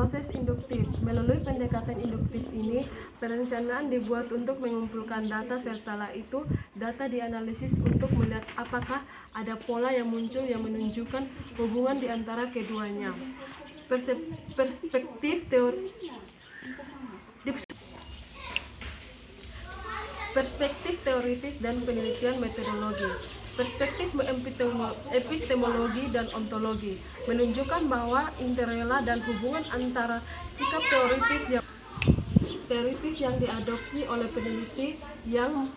Proses induktif. Melalui pendekatan induktif ini, perencanaan dibuat untuk mengumpulkan data serta itu data dianalisis untuk melihat apakah ada pola yang muncul yang menunjukkan hubungan di antara keduanya. Perspektif teoritis dan penelitian metodologi. Perspektif epistemologi dan ontologi menunjukkan bahwa interrela dan hubungan antara sikap teoritis yang diadopsi oleh peneliti yang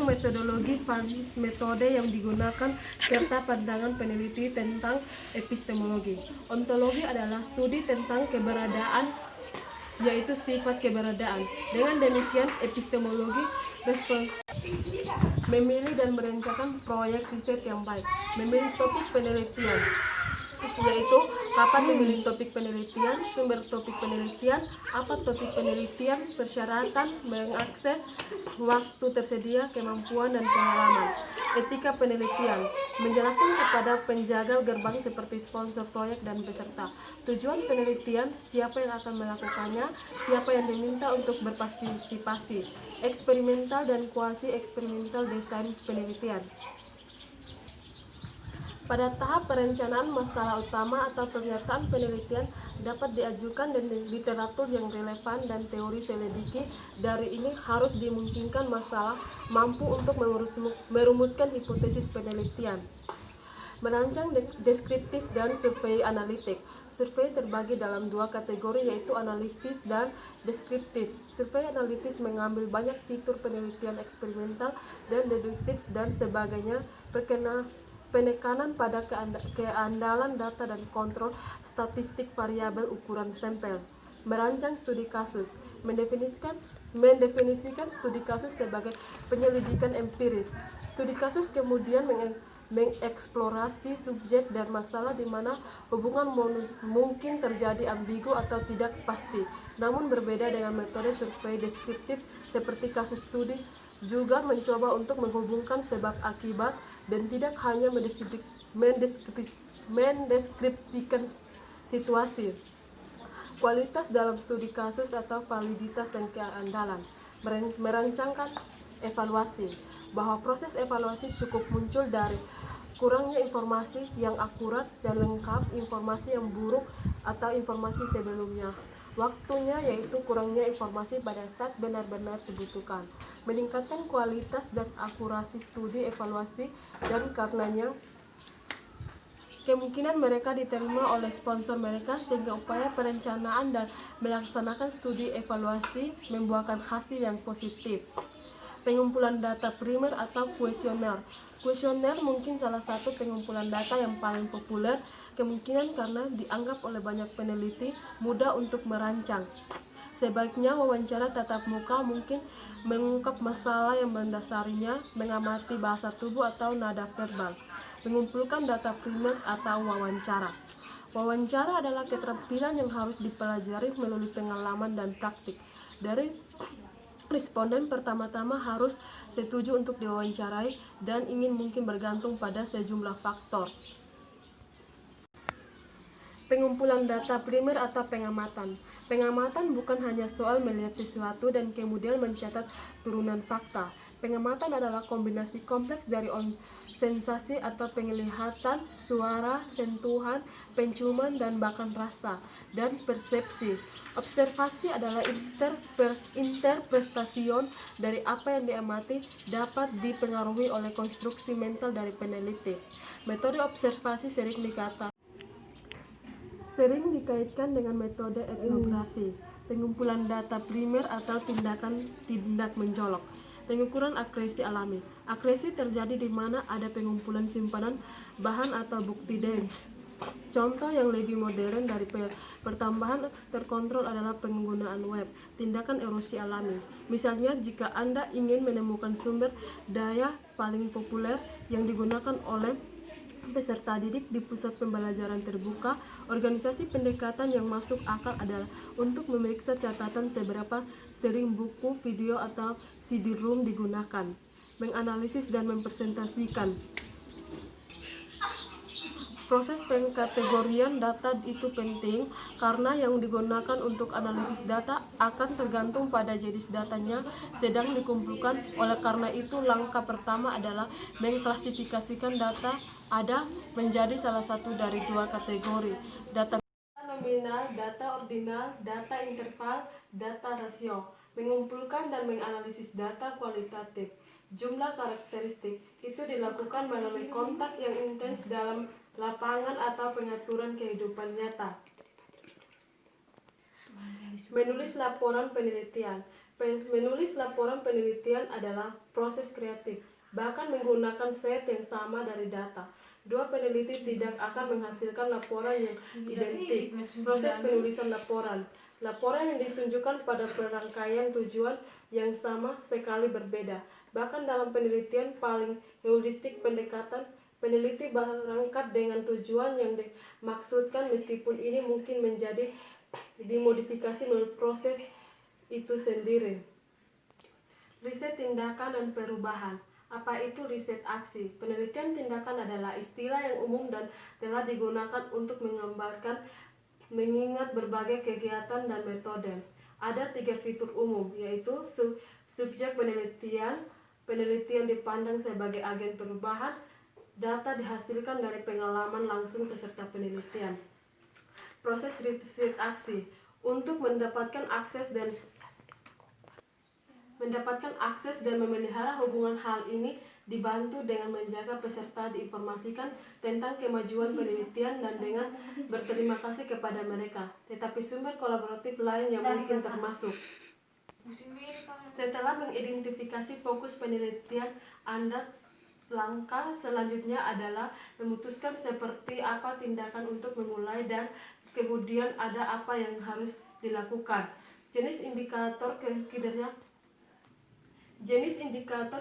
metodologi metode yang digunakan serta pandangan peneliti tentang epistemologi. Ontologi adalah studi tentang keberadaan, yaitu sifat keberadaan. Dengan demikian, epistemologi memilih dan merencanakan proyek riset yang baik. Memilih topik penelitian, yaitu kapan memilih topik penelitian, sumber topik penelitian, apa topik penelitian, persyaratan, mengakses, waktu tersedia, kemampuan dan pengalaman. Etika penelitian, menjelaskan kepada penjaga gerbang seperti sponsor proyek dan peserta. Tujuan penelitian, siapa yang akan melakukannya, siapa yang diminta untuk berpartisipasi. Eksperimental dan kuasi eksperimental desain penelitian. Pada tahap perencanaan, masalah utama atau pernyataan penelitian dapat diajukan dan literatur yang relevan dan teori selidiki dari ini harus dimungkinkan masalah mampu untuk merumuskan hipotesis penelitian. Merancang deskriptif dan survei analitik. Survei terbagi dalam dua kategori, yaitu analitis dan deskriptif. Survei analitis mengambil banyak fitur penelitian eksperimental dan deduktif dan sebagainya, penekanan pada keandalan data dan kontrol statistik variabel ukuran sampel. Merancang studi kasus, mendefinisikan studi kasus sebagai penyelidikan empiris. Studi kasus kemudian mengeksplorasi subjek dan masalah di mana hubungan mungkin terjadi ambigu atau tidak pasti. Namun berbeda dengan metode survei deskriptif seperti kasus studi juga mencoba untuk menghubungkan sebab akibat dan tidak hanya mendeskripsikan situasi. Kualitas dalam studi kasus atau validitas dan keandalan. Merancangkan evaluasi, bahwa proses evaluasi cukup muncul dari kurangnya informasi yang akurat dan lengkap, informasi yang buruk atau informasi sebelumnya. Waktunya, yaitu kurangnya informasi pada saat benar-benar dibutuhkan. Meningkatkan kualitas dan akurasi studi evaluasi dan karenanya kemungkinan mereka diterima oleh sponsor mereka sehingga upaya perencanaan dan melaksanakan studi evaluasi membuahkan hasil yang positif. Pengumpulan data primer atau kuesioner. Kuesioner mungkin salah satu pengumpulan data yang paling populer, kemungkinan karena dianggap oleh banyak peneliti mudah untuk merancang. Sebaiknya wawancara tatap muka mungkin mengungkap masalah yang mendasarinya, mengamati bahasa tubuh atau nada verbal. Mengumpulkan data primer atau wawancara. Wawancara adalah keterampilan yang harus dipelajari melalui pengalaman dan praktik. Dari responden pertama-tama harus setuju untuk diwawancarai dan ingin mungkin bergantung pada sejumlah faktor. Pengumpulan data primer atau pengamatan. Pengamatan bukan hanya soal melihat sesuatu dan kemudian mencatat turunan fakta. Pengamatan adalah kombinasi kompleks dari sensasi atau penglihatan, suara, sentuhan, penciuman, dan bahkan rasa, dan persepsi. Observasi adalah interpretasi dari apa yang diamati dapat dipengaruhi oleh konstruksi mental dari peneliti. Metode observasi sering dikaitkan dengan metode etnografi, pengumpulan data primer atau tindak menjolok. Pengukuran akresi alami. Akresi terjadi di mana ada pengumpulan simpanan bahan atau bukti dance. Contoh yang lebih modern dari pertambahan terkontrol adalah penggunaan web, tindakan erosi alami. Misalnya, jika Anda ingin menemukan sumber daya paling populer yang digunakan oleh peserta didik di pusat pembelajaran terbuka, organisasi pendekatan yang masuk akal adalah untuk memeriksa catatan seberapa sering buku, video, atau CD-ROM digunakan, menganalisis dan mempresentasikan Proses pengkategorian data itu penting karena yang digunakan untuk analisis data akan tergantung pada jenis datanya sedang dikumpulkan. Oleh karena itu, langkah pertama adalah mengklasifikasikan data ada menjadi salah satu dari dua kategori: data nominal, data ordinal, data interval, data rasio. Mengumpulkan dan menganalisis data kualitatif. Jumlah karakteristik itu dilakukan melalui kontak yang intens dalam lapangan atau pengaturan kehidupan nyata. Menulis laporan penelitian. Menulis laporan penelitian adalah proses kreatif, bahkan menggunakan set yang sama dari data. Dua peneliti tidak akan menghasilkan laporan yang identik. Proses penulisan laporan. Laporan yang ditunjukkan pada perangkaian tujuan yang sama sekali berbeda. Bahkan dalam penelitian paling heuristik pendekatan, peneliti berangkat dengan tujuan yang dimaksudkan meskipun ini mungkin menjadi dimodifikasi melalui proses itu sendiri. Riset tindakan dan perubahan. Apa itu riset aksi? Penelitian tindakan adalah istilah yang umum dan telah digunakan untuk menggambarkan mengingat berbagai kegiatan dan metode. Ada 3 fitur umum, yaitu subjek penelitian, penelitian dipandang sebagai agen perubahan, data dihasilkan dari pengalaman langsung peserta penelitian. Proses riset aksi. Untuk mendapatkan akses dan memelihara hubungan hal ini dibantu dengan menjaga peserta diinformasikan tentang kemajuan penelitian dan dengan berterima kasih kepada mereka, tetapi sumber kolaboratif lain yang mungkin termasuk. Setelah mengidentifikasi fokus penelitian Anda, langkah selanjutnya adalah memutuskan seperti apa tindakan untuk memulai dan kemudian ada apa yang harus dilakukan. Jenis indikator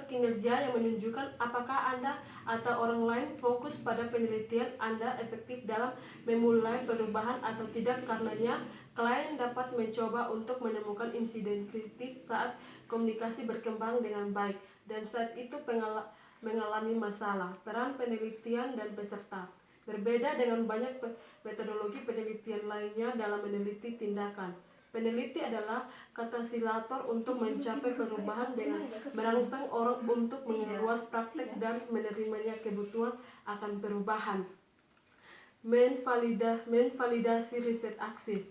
kinerja yang menunjukkan apakah Anda atau orang lain fokus pada penelitian Anda efektif dalam memulai perubahan atau tidak. Karenanya, klien dapat mencoba untuk menemukan insiden kritis saat komunikasi berkembang dengan baik dan saat itu mengalami masalah. Peran penelitian dan peserta berbeda dengan banyak metodologi penelitian lainnya dalam meneliti tindakan. Peneliti adalah katalisator untuk mencapai perubahan dengan merangsang orang untuk mengeluas praktek dan menerimanya kebutuhan akan perubahan. Menvalidasi riset aksi.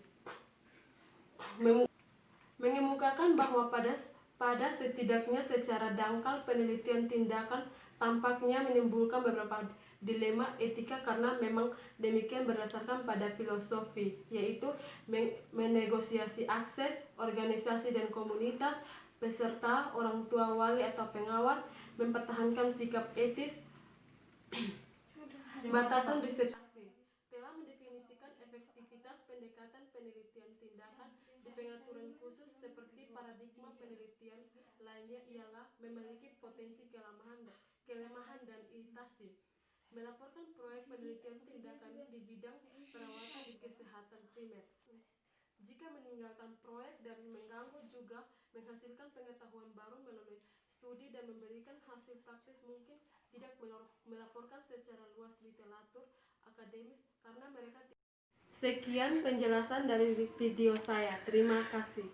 Mengemukakan bahwa pada setidaknya secara dangkal penelitian tindakan tampaknya menimbulkan beberapa dilema etika karena memang demikian berdasarkan pada filosofi, yaitu menegosiasi akses, organisasi dan komunitas, peserta, orang tua, wali atau pengawas, mempertahankan sikap etis. Batasan riset aksi telah mendefinisikan efektivitas pendekatan penelitian tindakan di pengaturan khusus seperti paradigma penelitian lainnya ialah memiliki potensi kelemahan dan iritasi. Melaporkan proyek penelitian tindakan di bidang perawatan di kesehatan primer. Jika meninggalkan proyek dan mengganggu juga menghasilkan pengetahuan baru melalui studi dan memberikan hasil praktis, mungkin tidak melaporkan secara luas literatur akademis karena mereka. Sekian penjelasan dari video saya. Terima kasih.